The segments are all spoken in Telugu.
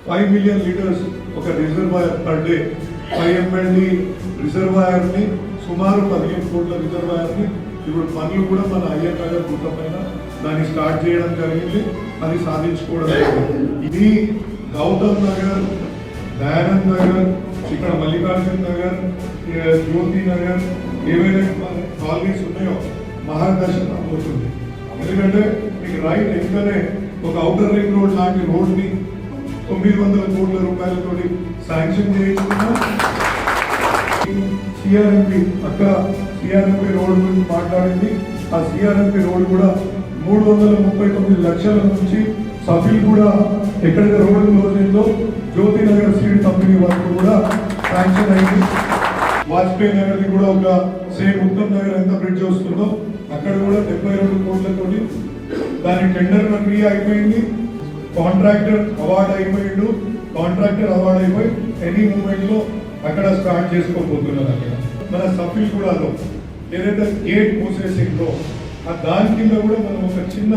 5 మిలియన్ లీటర్స్ ఒక రిజర్వాయర్ పర్ డే 5 MLD రిజర్వాయర్ని సుమారు 15 కోట్ల రిజర్వాయర్ని ఇప్పుడు పనులు కూడా మన అయ్యనగర్ గుట్ట పైన దాన్ని స్టార్ట్ చేయడం జరిగింది. అది సాధించుకోవడం జరిగింది. ఇది గౌతమ్ నగర్, దయానంద్ నగర్, ఇక్కడ మల్లికార్జున్ నగర్, జ్యోతి నగర్ ఏవైనా కాలనీస్ ఉన్నాయో మార్గదర్శనం అవుతుంది. ఎందుకంటే మీకు రైట్ ఎంతనే ఒక ఔటర్ రింగ్ రోడ్ లాంటి రోడ్ని 900 కోట్ల రూపాయలతో శాంక్షన్ చేయించుకున్నాం. సిఆర్ఎంపి అక్క సిఆర్ఎంపి రోడ్ గురించి మాట్లాడింది. ఆ సిఆర్ఎంపి రోడ్ కూడా 339 లక్షల నుంచి సఫీల్ కూడా ఎక్కడైతే రోడ్డు క్లోజ్ అయిందో జ్యోతి నగర్ సీడ్ కంపెనీ వరకు కూడా శాంక్షన్ అయింది. వాజ్పేయి నగర్ది కూడా ఒక సేమ్ ఉత్తమ్ నగర్ ఎంత బ్రిడ్జ్ వస్తుందో అక్కడ కూడా 72 కోట్లతోటి దాని టెండర్ ప్రక్రియ అయిపోయింది. కాంట్రాక్టర్ అవార్డు అయిపోయిండు. కాంట్రాక్టర్ అవార్డు అయిపోయి ఎనీ మూమెంట్ లో అక్కడ స్టార్ట్ చేసుకోబోతున్నారు. అక్కడ మన సఫీల్ కూడా ఏదైతే గేట్ మూసేసిందో దాని కింద కూడా మనం ఒక చిన్న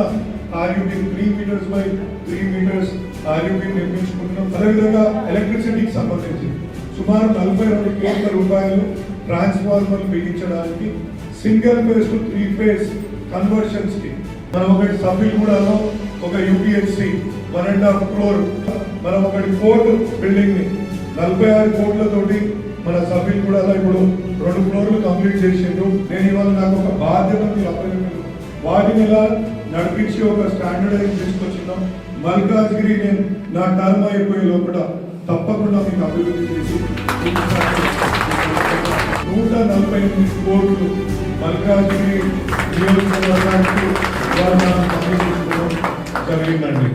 RUB 3 meters by 3 meters RUB నిర్మించుకుంటున్నాం. అదేవిధంగా ఎలక్ట్రిసిటీకి సంబంధించి సుమారు 42 కోట్ల రూపాయలు ట్రాన్స్ఫార్మర్లు బిగించడానికి single phase to 3 phase conversions కి మనం ఒకటి సఫీల్ కూడా ఒక యూపీహెచ్సి 1.5 crore మనం ఒకటి కోర్టు బిల్డింగ్ ని 46 కోట్లతోటి మన సఫీల్ కూడా ఇప్పుడు 2 ఫ్లోర్లు కంప్లీట్ చేసిండ్రు. నేను ఇవాళ నాకు ఒక బాధ్యత మీరు అప్పగించారు. వాటిని ఇలా నడిపించి ఒక స్టాండర్డైజ్ తీసుకొచ్చినాం. మల్కాజ్గిరి నేను నా టర్మ్ అయిపోయే లోపల తప్పకుండా మీకు అభివృద్ధి చేసి 148 కోట్లు మల్కాజ్గిరి నియోజకవర్గానికి జరిగిందండి.